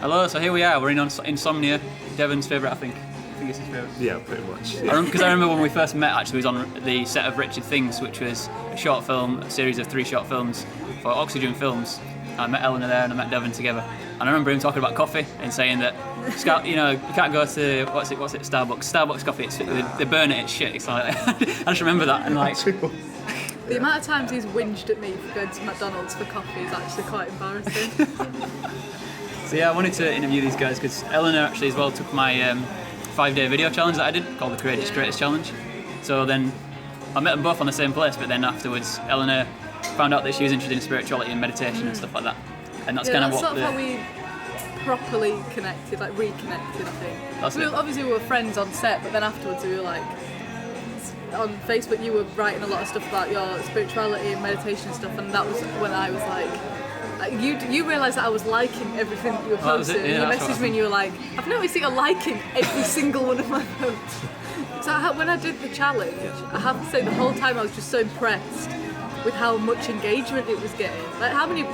Hello, so here we are. We're in Insomnia. Devon's favourite, I think. I think it's his favourite. Yeah, pretty much. Yeah. Because I remember when we first met, actually, it was on the set of Wretched Things, which was a short film, a series of 3 short films for Oxygen Films. I met Eleanor there and I met Devon together. And I remember him talking about coffee and saying that, you know, you can't go to, what's it, Starbucks. Starbucks coffee, they burn it, it's shit. It's like, I just remember that. And like, the amount of times he's whinged at me for going to McDonald's for coffee is actually quite embarrassing. So yeah, I wanted to interview these guys because Eleanor actually as well took my 5-day video challenge that I did called the Greatest Challenge. So then I met them both on the same place, but then afterwards Eleanor found out that she was interested in spirituality and meditation and stuff like that. And that's kind of what sort of how we properly connected, like reconnected, I think. Obviously we were friends on set, but then afterwards we were like, on Facebook you were writing a lot of stuff about your spirituality and meditation and stuff, and that was when I was like, you realised that I was liking everything that you were posting. Yeah, you messaged me and you were like, I've noticed that you're liking every single one of my posts. So when I did the challenge, I have to say the whole time I was just so impressed with how much engagement it was getting. Like how many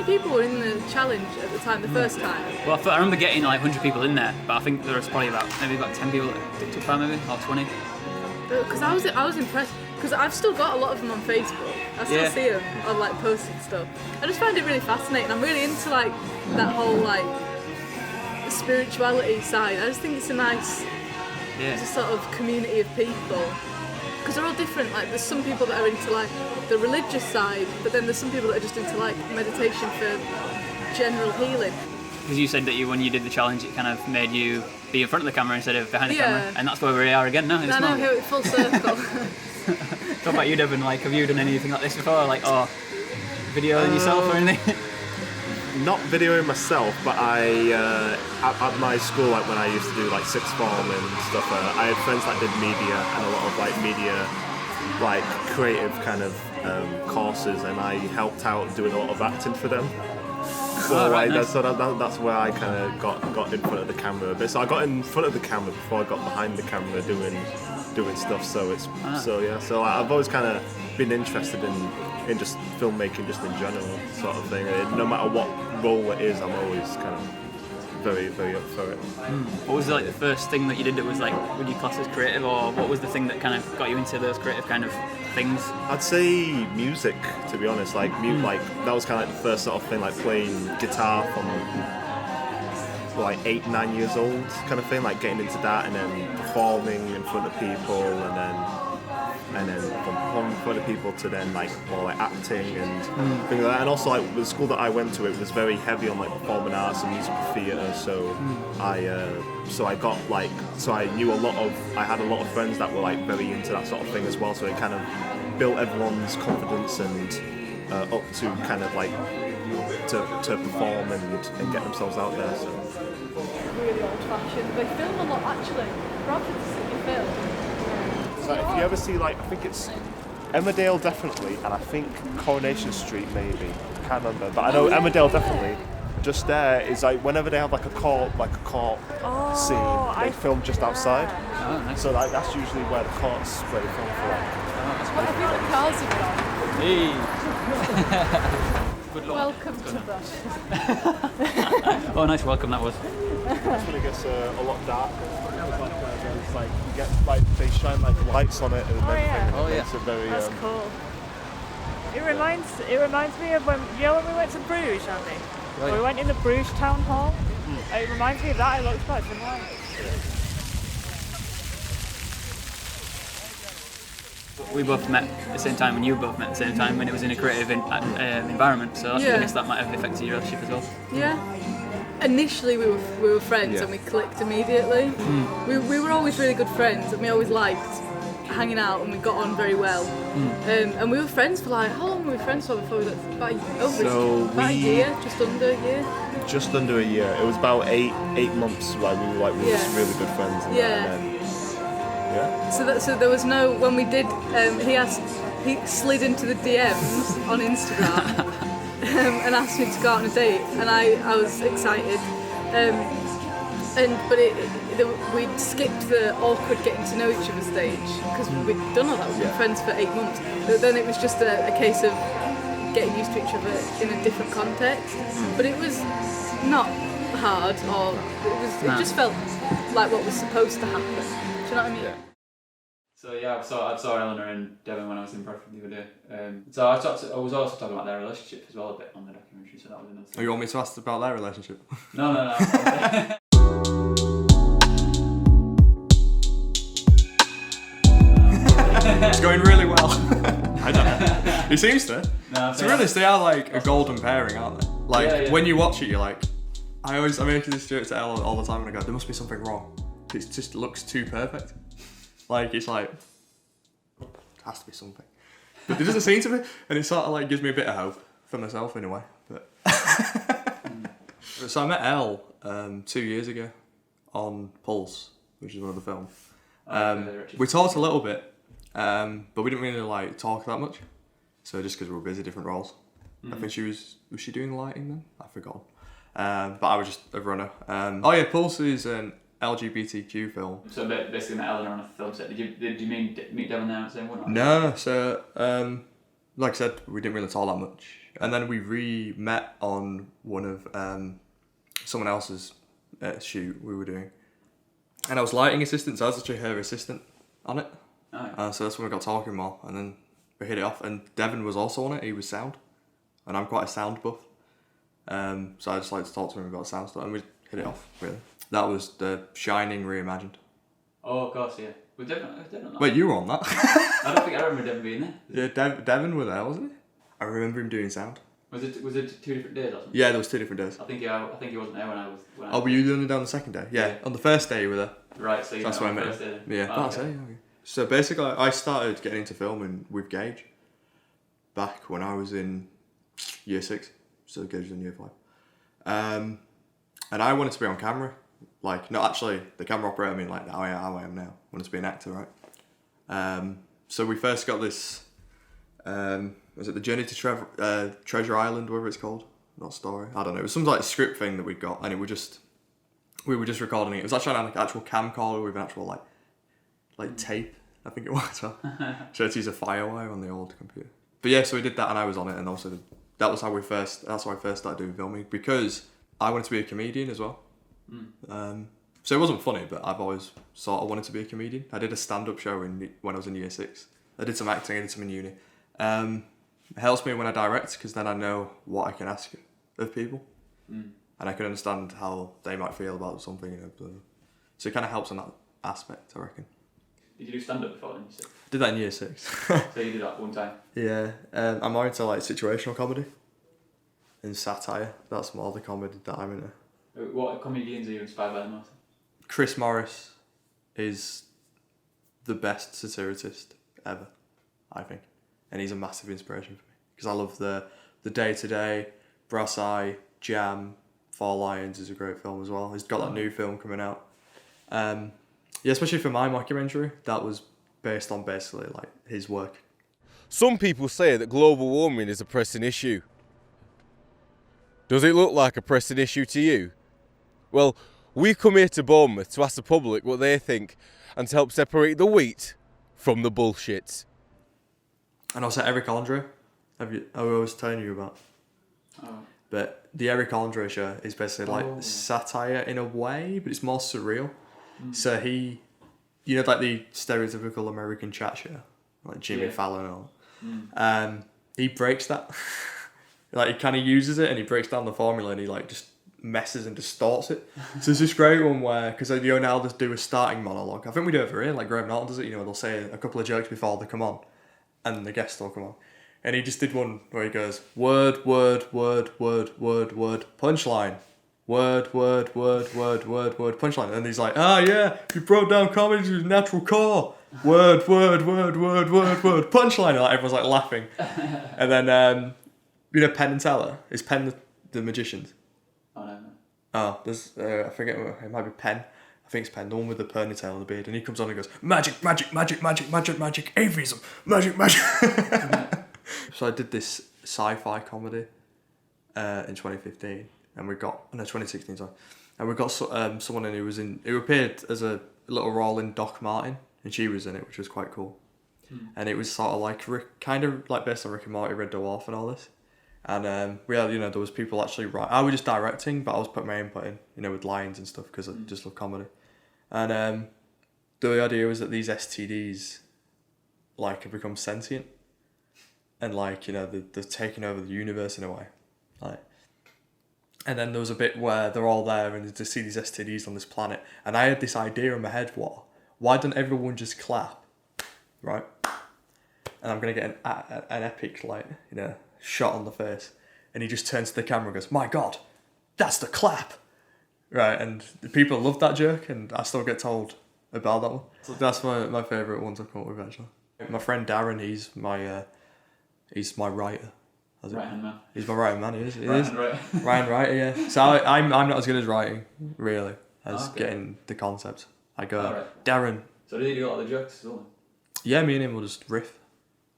people were in the challenge at the time, the first time? Well, I remember getting like 100 people in there, but I think there was probably about 10 people that took part, maybe, or 20. Because I was impressed, because I've still got a lot of them on Facebook. I still see them on like posting stuff. I just find it really fascinating. I'm really into like that whole like spirituality side. I just think it's a nice it's a sort of community of people. Because they're all different. Like there's some people that are into like the religious side, but then there's some people that are just into like meditation for general healing. Because you said that when you did the challenge, it kind of made you be in front of the camera instead of behind the camera, and that's where we are again now. I know, here full circle. What about you, Devon? Like, have you done anything like this before? Like, videoing yourself or anything? Not videoing myself, but I at my school, like when I used to do like sixth form and stuff, I had friends that did media and a lot of like media, like creative kind of courses, and I helped out doing a lot of acting for them. So that's where I kind of got in front of the camera a bit. So I got in front of the camera before I got behind the camera doing stuff. So So I've always kind of been interested in just filmmaking, just in general, sort of thing. And no matter what role it is, I'm always kind of very, very up for it. What was like the first thing that you did that was like, would you class as creative, or what was the thing that kind of got you into those creative kind of things? I'd say music, to be honest. Like like that was kind of like the first sort of thing, like playing guitar from like 8-9 years old, kind of thing. Like getting into that and then performing in front of people, and then from performing in front of people to then like more like acting and things like that. And also like the school that I went to, it was very heavy on like performing arts and musical theatre. So I had a lot of friends that were like very into that sort of thing as well. So it kind of built everyone's confidence and up to kind of like to perform and get themselves out there. So really old-fashioned. They film a lot actually. Bradford City film. So if you ever see like, I think it's Emmerdale definitely, and I think Coronation Street maybe, I can't remember, but I know Emmerdale definitely. Just there is like whenever they have like a court scene, they film just outside. Oh, nice. So like that's usually where the courts where they film for like. What have you got cars in Hey. Good luck. Welcome to Bradford. Oh, nice welcome that was. That's when it gets a lot darker. It's like you get like they shine like lights on it and everything. Oh yeah. It's a very. That's cool. It reminds me of when we went to Bruges, Andy. Right. We went in the Bruges town hall. It reminds me of that. It looks quite similar. We both met at the same time, and you both met at the same time when it was in a creative environment. So I guess that might have affected your relationship as well. Yeah. Initially we were friends and we clicked immediately. We were always really good friends and we always liked hanging out and we got on very well. And we were friends for like, how long were we friends for before we got about a year, just under a year? Just under a year. It was about eight months. Like we were just really good friends. And So there was no, when we did, he slid into the DMs on Instagram and asked me to go out on a date, and I was excited. We'd skipped the awkward getting to know each other stage because we'd done all that. We'd been friends for 8 months. But then it was just a case of getting used to each other in a different context. But it was not hard, or it just felt like what was supposed to happen. Do you know what I mean? Yeah. So yeah, I saw Eleanor and Devon when I was in Bradford the other day. So I was also talking about their relationship as well a bit on the documentary. So that was another thing. Oh, you want me to ask about their relationship? No. It's going really well. I don't know. It seems to. No, To be honest, they are like a golden pairing, aren't they? Like when you watch it, you're like, I make this joke to Ella all the time, and I go, there must be something wrong. It just looks too perfect. Like it's like, there has to be something, but there doesn't seem to be, and it sort of like gives me a bit of hope for myself in a way. But so I met Elle 2 years ago on Pulse, which is one of the films. We talked a little bit, but we didn't really like talk that much. So just because we were busy, different roles. I think was she doing lighting then? I forgot. But I was just a runner. Pulse is an LGBTQ film. So basically met Eleanor on a film set. Did you meet Devon there at the same one? No, so like I said, we didn't really talk that much. And then we re-met on one of someone else's shoot we were doing. And I was lighting assistant, so I was actually her assistant on it. Oh, yeah. So that's when we got talking more, and then we hit it off. And Devon was also on it, he was sound. And I'm quite a sound buff. So I just like to talk to him about sound stuff, and we hit it off, really. That was The Shining reimagined. Oh, of course, yeah. Was Devon on that? Wait, you were on that? I remember Devon being there. Yeah, Devon was there, wasn't he? I remember him doing sound. Was it 2 different days or something? Yeah, there was 2 different days. I think he wasn't there when I was. Oh, were you only down the second day? Yeah, on the first day you were there. Right, so that's when I met him. Yeah, that's it. Okay. So basically, I started getting into filming with Gage back when I was in year 6. So Gage was in year 5. And I wanted to be on camera. Like, not actually the camera operator, I mean like how I am now. I wanted to be an actor, right? So we first got this, was it The Journey to Treasure Island, whatever it's called? Not story, I don't know. It was some like script thing that we'd got, and we were just recording it. It was actually on an actual camcorder with an actual like tape, I think it was. So I had to use a Firewire on the old computer. But yeah, so we did that, and I was on it, and also that's how I first started doing filming, because I wanted to be a comedian as well. So it wasn't funny, but I've always sort of wanted to be a comedian. I did a stand-up show when I was in year 6. I did some acting, I did some in uni. It helps me when I direct, because then I know what I can ask of people, and I can understand how they might feel about something. So it kind of helps in that aspect, I reckon. Did you do stand-up before then, you said? Did that in year 6. So you did that one time? Yeah, I'm more into like situational comedy and satire. That's more the comedy that I'm into. What comedians are you inspired by the most? Chris Morris is the best satirist ever, I think. And he's a massive inspiration for me. Because I love the Day-to-Day, Brass Eye, Jam, Four Lions is a great film as well. He's got that new film coming out. Yeah, especially for my mockumentary, that was based on basically like his work. Some people say that global warming is a pressing issue. Does it look like a pressing issue to you? Well, we come here to Bournemouth to ask the public what they think and to help separate the wheat from the bullshit. And also Eric Andre, I was telling you about. Oh. But the Eric Andre show is basically like satire in a way, but it's more surreal. So he, like the stereotypical American chat show, like Jimmy Fallon and all. He breaks that. Like he kind of uses it and he breaks down the formula and he like just messes and distorts it. So there's this great one where, because now they'll do a starting monologue. I think we do it over here, like Graham Norton does it, they'll say a couple of jokes before they come on and the guests will come on. And he just did one where he goes, word, punchline. Word, punchline. And he's like, you broke down comedy to its natural core. Word, punchline. And like, everyone's like laughing. And then, Penn and Teller? Is Penn the magicians? Oh, no. Oh, there's, I forget, it might be Penn. I think it's Penn, the one with the ponytail and the beard. And he comes on and goes, magic, atheism, magic. So I did this sci-fi comedy in 2015. And we got 2016, sorry. And we got someone in who appeared as a little role in Doc Martin, and she was in it, which was quite cool. And it was sort of like kind of like based on Rick and Morty, Red Dwarf, and all this. And we had, there was people actually I was just directing, but I was putting my input in, with lines and stuff because I just love comedy. And the idea was that these STDs, like, have become sentient, and like, they're taking over the universe in a way, like. And then there was a bit where they're all there and they see these STDs on this planet, and I had this idea in my head: why don't everyone just clap, right? And I'm gonna get an epic, like, shot on the face, and he just turns to the camera and goes, "My God, that's the clap," right? And the people love that joke, and I still get told about that one. So that's my favourite one to come up with, actually. My friend Darren, he's my writer. Right-hand man. He's my right-hand man. He is. Right-hand writer, yeah. So I'm not as good as writing, really, as getting the concept. I go, Darren. So did he do all the jokes as well? Yeah, me and him will just riff,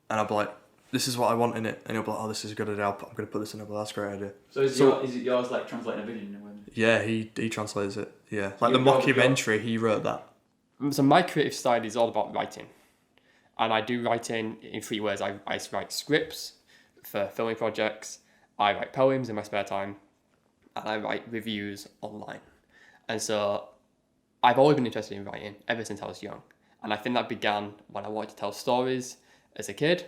and I'll be like, "This is what I want in it," and he'll be like, "Oh, this is a good idea. I'm going to put this in it, but that's a great idea." So is it yours, like, translating a vision? Yeah, he translates it. Yeah, like the mockumentary, he wrote that. So my creative side is all about writing, and I do writing in 3 ways. I write scripts for filming projects, I write poems in my spare time, and I write reviews online. And so I've always been interested in writing ever since I was young, and I think that began when I wanted to tell stories as a kid,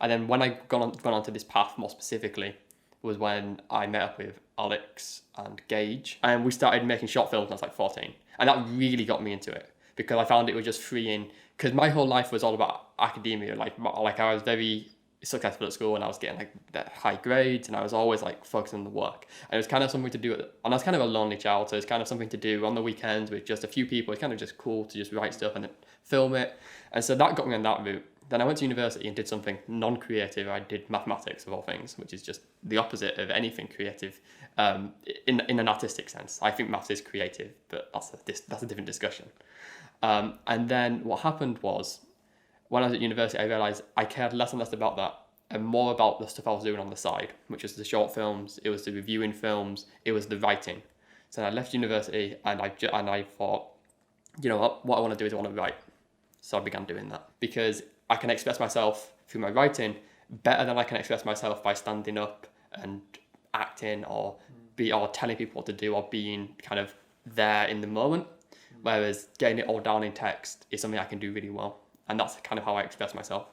and then when I gone onto this path more specifically was when I met up with Alex and Gage, and we started making short films when I was like 14, and that really got me into it because I found it was just freeing, because my whole life was all about academia, like I was very successful at school and I was getting like the high grades and I was always like focusing on the work, and it was kind of something to do, and I was kind of a lonely child, so it's kind of something to do on the weekends with just a few people. It's kind of just cool to just write stuff and then film it, and so that got me on that route. Then I went to university and did something non-creative. I did mathematics, of all things, which is just the opposite of anything creative in an artistic sense. I think maths is creative, but that's a different discussion. And then what happened was, when I was at university, I realised I cared less and less about that and more about the stuff I was doing on the side, which was the short films, it was the reviewing films, it was the writing. So I left university and I thought, what I want to do is I want to write. So I began doing that because I can express myself through my writing better than I can express myself by standing up and acting or telling people what to do or being kind of there in the moment. Whereas getting it all down in text is something I can do really well. And that's kind of how I express myself.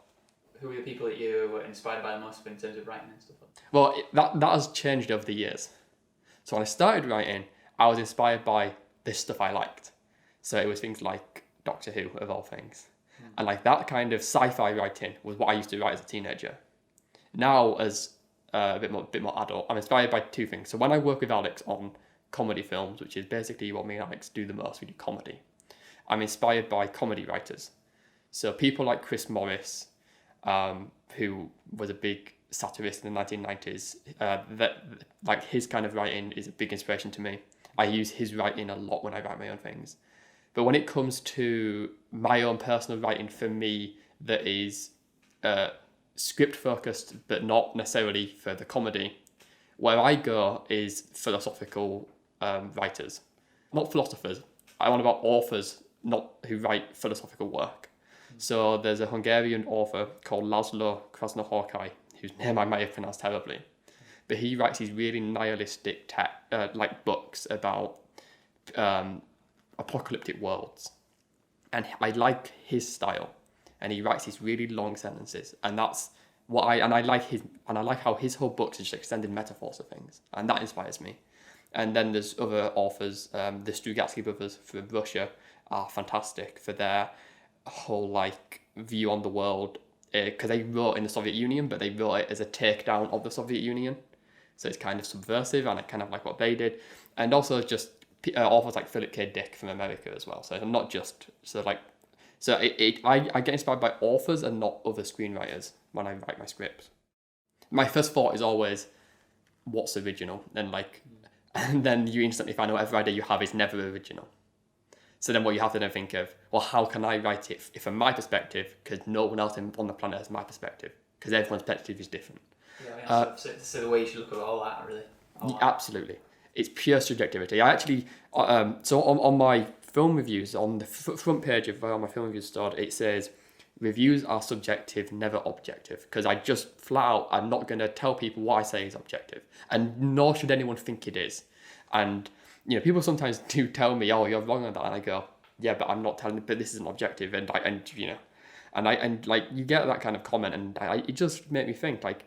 Who are the people that you were inspired by the most in terms of writing and stuff like that? Well, that has changed over the years. So when I started writing, I was inspired by this stuff I liked. So it was things like Doctor Who, of all things. And like that kind of sci-fi writing was what I used to write as a teenager. Now, as a bit more adult, I'm inspired by 2 things. So when I work with Alex on comedy films, which is basically what me and Alex do the most, we do comedy, I'm inspired by comedy writers. So people like Chris Morris, who was a big satirist in the 1990s, like his kind of writing is a big inspiration to me. I use his writing a lot when I write my own things. But when it comes to my own personal writing, for me, that is script focused, but not necessarily for the comedy, where I go is philosophical writers, not philosophers. I want about authors, not who write philosophical work. So there's a Hungarian author called Laszlo Krasznahorkai, whose name I might have pronounced terribly, but he writes these really nihilistic like books about apocalyptic worlds, and I like his style, and he writes these really long sentences, and that's what I like how his whole books are just extended metaphors of things, and that inspires me. And then there's other authors, the Strugatsky brothers from Russia are fantastic for their whole like view on the world, because they wrote in the Soviet Union, but they wrote it as a takedown of the Soviet Union, so it's kind of subversive, and I kind of like what they did. And also just authors like Philip K. Dick from America as well. So I'm not just I get inspired by authors and not other screenwriters when I write my scripts. My first thought is always, what's original? And then you instantly find out every idea you have is never original. So then what you have to then think of, well, how can I write it from my perspective? Because no one else on the planet has my perspective. Because everyone's perspective is different. Yeah, so the way you should look at all that, really. Absolutely. It's pure subjectivity. I actually, so on my film reviews, on the front page of where my film reviews started, it says, reviews are subjective, never objective. Because I just flat out, I'm not going to tell people what I say is objective, and nor should anyone think it is. And you know, people sometimes do tell me, "Oh, you're wrong on that," and I go, "Yeah, but I'm not telling. But this isn't objective." And you know, and like you get that kind of comment, and it just made me think, like,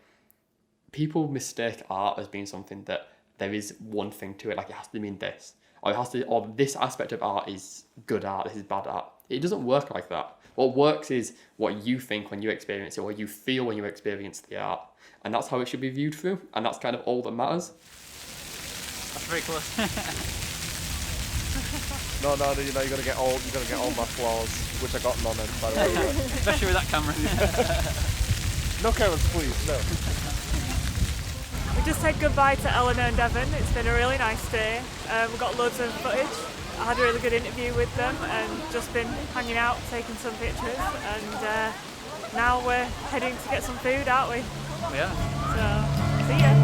people mistake art as being something that there is one thing to it, like it has to mean this, or it has to, or this aspect of art is good art, this is bad art. It doesn't work like that. What works is what you think when you experience it, what you feel when you experience the art, and that's how it should be viewed through, and that's kind of all that matters. That's very close. No, you're gonna get all my flaws, which I got none of, by the way. Especially with that camera. No cameras, please, no. We just said goodbye to Eleanor and Devon. It's been a really nice day. We got loads of footage. I had a really good interview with them and just been hanging out, taking some pictures, and now we're heading to get some food, aren't we? Yeah. So, see ya.